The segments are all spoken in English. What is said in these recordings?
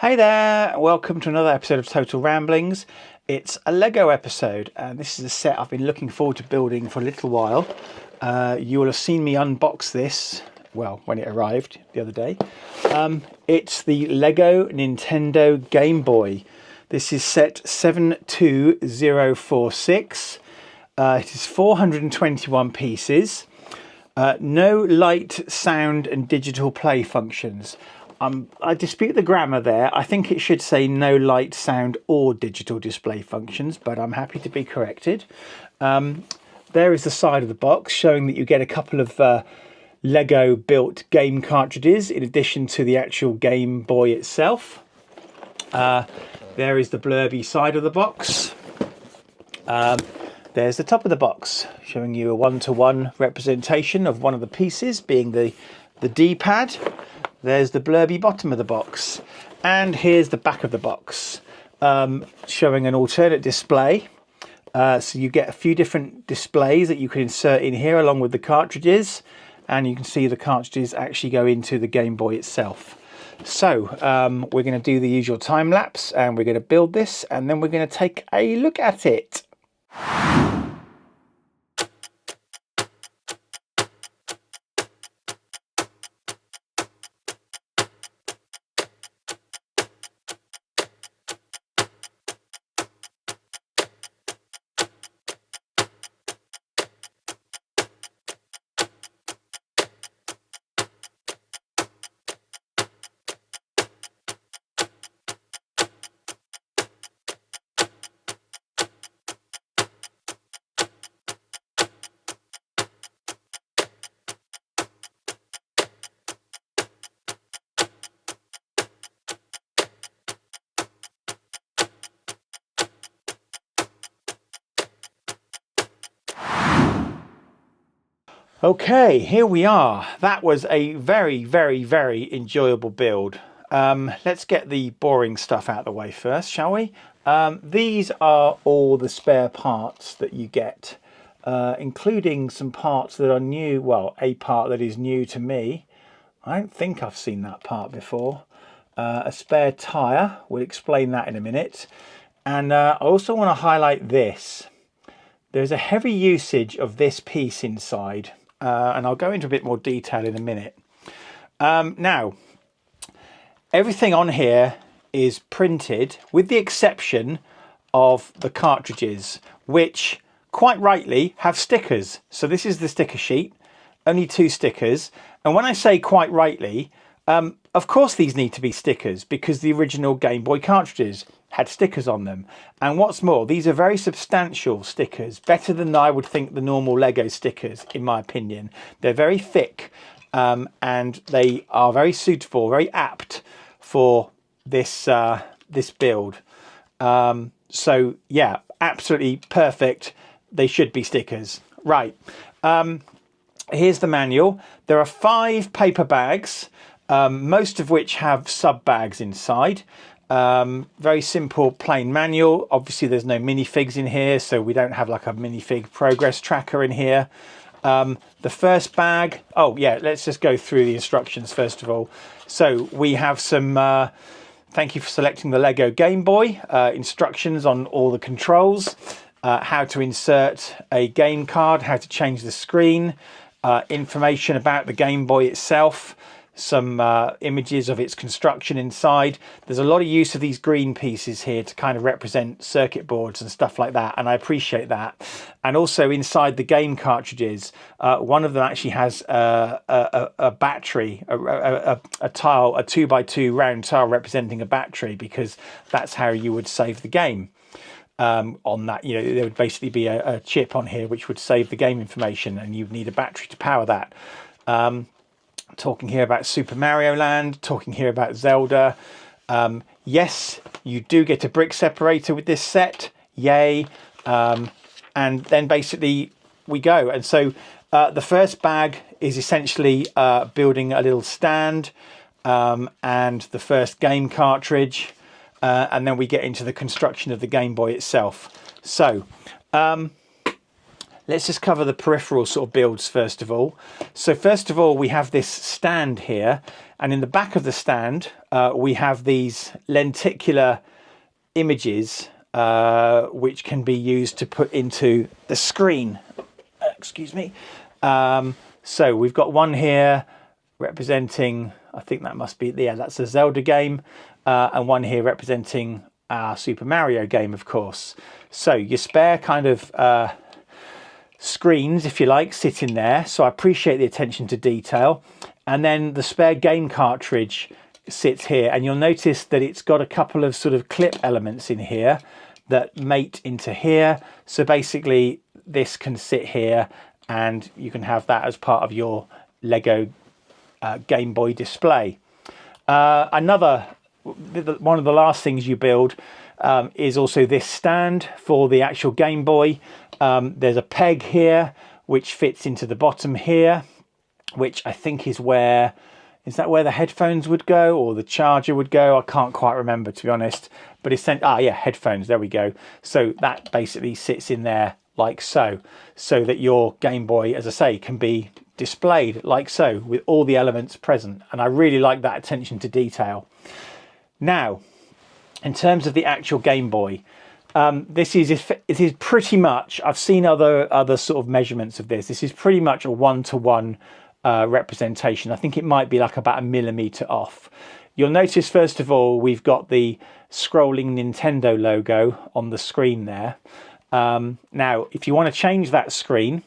Hey there, welcome to another episode of Total Ramblings. It's a Lego episode, and this is a set I've been looking forward to building for a little while. You will have seen me unbox this, well, when it arrived the other day. It's the Lego Nintendo Game Boy. This is set 72046. It is 421 pieces. No light, sound and digital play functions. I dispute the grammar there. I think it should say no light, sound or digital display functions, but I'm happy to be corrected. There is the side of the box showing that you get a couple of Lego built game cartridges in addition to the actual Game Boy itself. There is the blurby side of the box. There's the top of the box showing you a one-to-one representation of one of the pieces being the D-pad. There's the blurby bottom of the box, and here's the back of the box showing an alternate display. So you get a few different displays that you can insert in here along with the cartridges, and you can see the cartridges actually go into the Game Boy itself. So we're going to do the usual time lapse, and we're going to build this, and then we're going to take a look at it. Okay, here we are. That was a very enjoyable build. Let's get the boring stuff out of the way first, shall we? These are all the spare parts that you get, including some parts that are new. Well, a part that is new to me. I don't think I've seen that part before. A spare tyre. We'll explain that in a minute. And I also want to highlight this. There's a heavy usage of this piece inside. And I'll go into a bit more detail in a minute. Now, everything on here is printed with the exception of the cartridges, which quite rightly have stickers. So this is the sticker sheet, only 2 stickers. And when I say quite rightly, of course these need to be stickers because the original Game Boy cartridges had stickers on them. And what's more, these are very substantial stickers, better than I would think the normal Lego stickers, in my opinion. They're very thick and they are very suitable, very apt for this this build. So yeah, absolutely perfect. They should be stickers. Right, here's the manual. There are 5 paper bags, most of which have sub bags inside. Very simple plain manual. Obviously there's no minifigs in here, so we don't have like a minifig progress tracker in here. The first bag, oh yeah, let's just go through the instructions first of all. So we have some thank you for selecting the Lego Game Boy, instructions on all the controls, how to insert a game card, how to change the screen, information about the Game Boy itself, some images of its construction inside. There's a lot of use of these green pieces here to kind of represent circuit boards and stuff like that, and I appreciate that. And also inside the game cartridges, one of them actually has a battery, a tile, a 2x2 round tile representing a battery, because that's how you would save the game. On that, you know, there would basically be a chip on here which would save the game information, and you'd need a battery to power that. Talking here about Super Mario Land, talking here about Zelda. Yes, you do get a brick separator with this set, yay. And then basically we go. And so the first bag is essentially building a little stand and the first game cartridge. And then we get into the construction of the Game Boy itself. So Let's just cover the peripheral sort of builds first of all. So first of all, we have this stand here, and in the back of the stand, we have these lenticular images, which can be used to put into the screen. Excuse me. So we've got one here representing, I think that must be, yeah, that's a Zelda game, and one here representing our Super Mario game, of course. So your spare kind of screens, if you like, sit in there. So I appreciate the attention to detail. And then the spare game cartridge sits here, and you'll notice that it's got a couple of sort of clip elements in here that mate into here. So basically this can sit here, and you can have that as part of your Lego Game Boy display. One of the last things you build is also this stand for the actual Game Boy. There's a peg here which fits into the bottom here, which I think is where, is that where the headphones would go or the charger would go? I can't quite remember, to be honest, but it's yeah, headphones, there we go. So that basically sits in there like so that your Game Boy, as I say, can be displayed like so with all the elements present. And I really like that attention to detail. Now, in terms of the actual Game Boy, it is pretty much, I've seen other sort of measurements of this. This is pretty much a one-to-one representation. I think it might be like about 1 millimeter off. You'll notice, first of all, we've got the scrolling Nintendo logo on the screen there. Now, if you want to change that screen,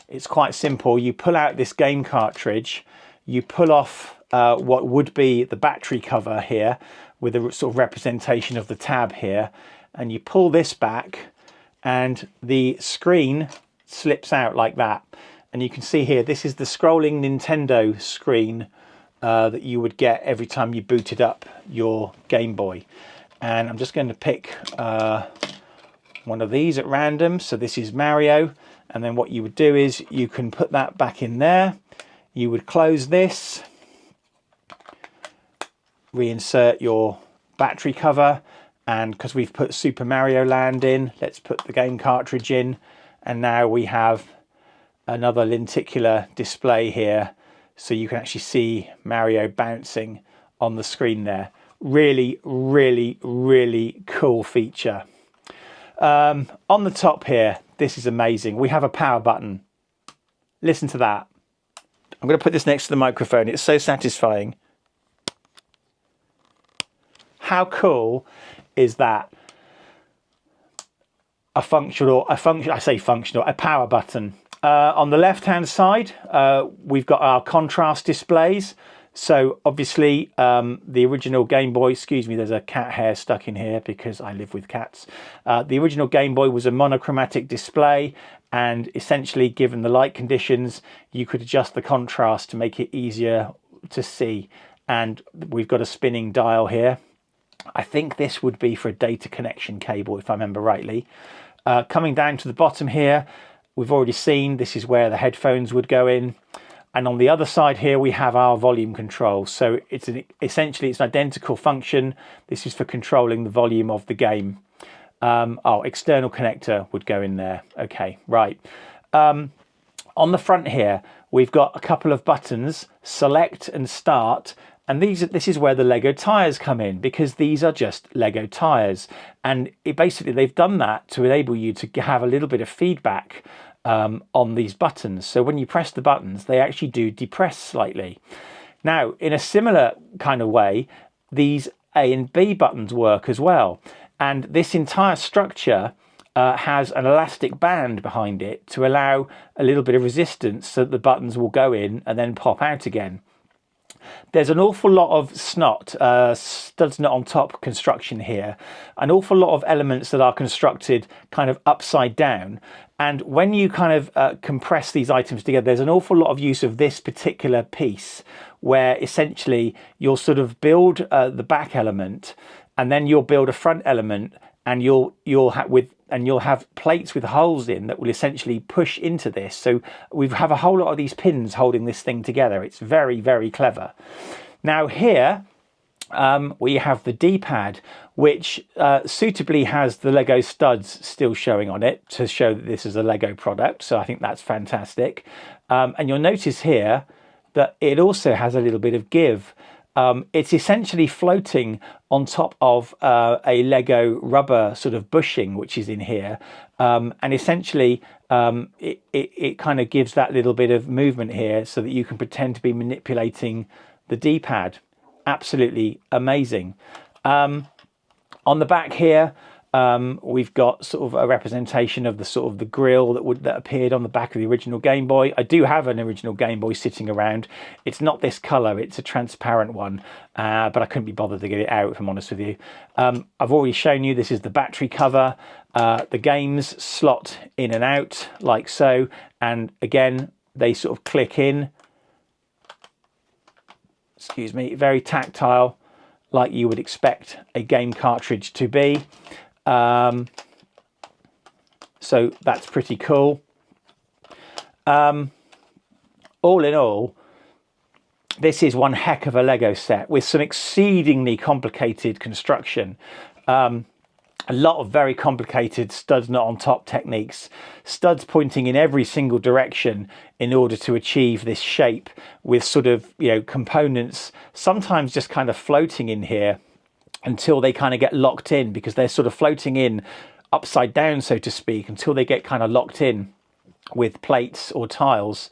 it's quite simple. You pull out this game cartridge, you pull off what would be the battery cover here with a sort of representation of the tab here, and you pull this back and the screen slips out like that. And you can see here, this is the scrolling Nintendo screen that you would get every time you booted up your Game Boy. And I'm just going to pick one of these at random. So this is Mario. And then what you would do is you can put that back in there. You would close this, reinsert your battery cover, and because we've put Super Mario Land in, let's put the game cartridge in, and now we have another lenticular display here, so you can actually see Mario bouncing on the screen there. Really, really, really cool feature. On the top here, this is amazing. We have a power button. Listen to that. I'm going to put this next to the microphone. It's so satisfying. How cool is that? A power button. On the left hand side, we've got our contrast displays. So obviously the original Game Boy, excuse me, there's a cat hair stuck in here because I live with cats. The original Game Boy was a monochromatic display, and essentially, given the light conditions, you could adjust the contrast to make it easier to see. And we've got a spinning dial here. I think this would be for a data connection cable, if I remember rightly. Coming down to the bottom here, we've already seen this is where the headphones would go in. And on the other side here, we have our volume control. So essentially it's an identical function. This is for controlling the volume of the game. External connector would go in there. Okay, right. On the front here, we've got a couple of buttons, select and start. And this is where the Lego tires come in, because these are just Lego tires. And basically they've done that to enable you to have a little bit of feedback on these buttons. So when you press the buttons, they actually do depress slightly. Now, in a similar kind of way, these A and B buttons work as well. And this entire structure has an elastic band behind it to allow a little bit of resistance so that the buttons will go in and then pop out again. There's an awful lot of studs not on top construction here, an awful lot of elements that are constructed kind of upside down. And when you kind of compress these items together, there's an awful lot of use of this particular piece, where essentially you'll sort of build the back element, and then you'll build a front element, and you'll have plates with holes in that will essentially push into this. So we have a whole lot of these pins holding this thing together. It's very, very clever. Now here, we have the D-pad, which suitably has the Lego studs still showing on it to show that this is a Lego product. So I think that's fantastic. And you'll notice here that it also has a little bit of give. It's essentially floating on top of a Lego rubber sort of bushing, which is in here. And essentially it kind of gives that little bit of movement here so that you can pretend to be manipulating the D-pad. Absolutely amazing. On the back here, we've got sort of a representation of the sort of the grill that appeared on the back of the original Game Boy. I do have an original Game Boy sitting around. It's not this color, it's a transparent one, but I couldn't be bothered to get it out, if I'm honest with you. I've already shown you this is the battery cover. The games slot in and out like so, and again they sort of click in. Excuse me, very tactile, like you would expect a game cartridge to be. So that's pretty cool. All in all, this is one heck of a Lego set with some exceedingly complicated construction. A lot of very complicated studs not on top techniques, studs pointing in every single direction in order to achieve this shape, with sort of, you know, components sometimes just kind of floating in here until they kind of get locked in, because they're sort of floating in upside down, so to speak, until they get kind of locked in with plates or tiles.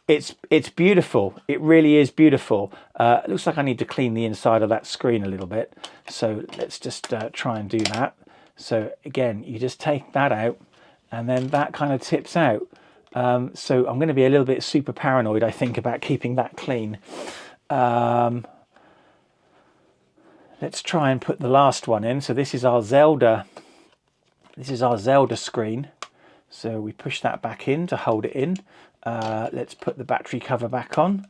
It's beautiful. It really is beautiful. It looks like I need to clean the inside of that screen a little bit. So let's just try and do that. So again, you just take that out and then that kind of tips out. So I'm going to be a little bit super paranoid, I think, about keeping that clean. Let's try and put the last one in. So this is our Zelda. This is our Zelda screen. So we push that back in to hold it in. Let's put the battery cover back on,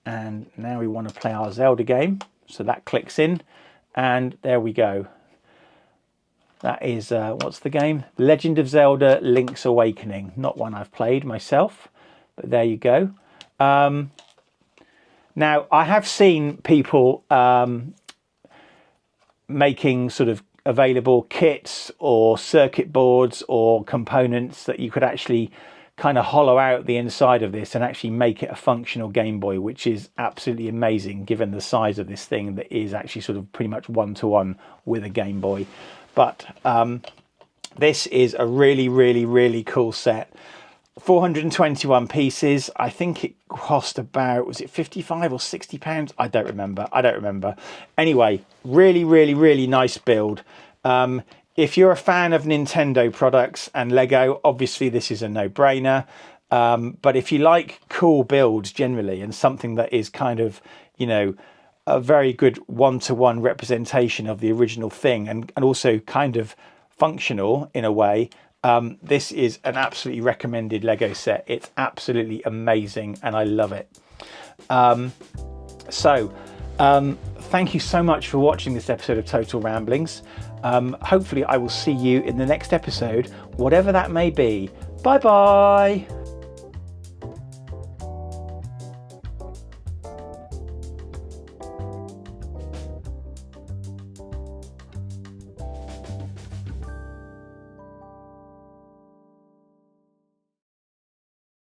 and now we want to play our Zelda game, so that clicks in, and there we go. That is what's the game? Legend of Zelda Link's Awakening. Not one I've played myself, but there you go. Now I have seen people making sort of available kits or circuit boards or components that you could actually kind of hollow out the inside of this and actually make it a functional Game Boy, which is absolutely amazing given the size of this thing that is actually sort of pretty much one-to-one with a Game Boy. But this is a really cool set. 421 pieces. I think it cost about, was it 55 or 60 pounds? I don't remember. Anyway, really nice build. If you're a fan of Nintendo products and Lego, obviously this is a no-brainer. But if you like cool builds generally and something that is kind of, you know, a very good one-to-one representation of the original thing and also kind of functional in a way, this is an absolutely recommended Lego set. It's absolutely amazing and I love it. Thank you so much for watching this episode of Total Ramblings. Hopefully I will see you in the next episode, whatever that may be. Bye bye.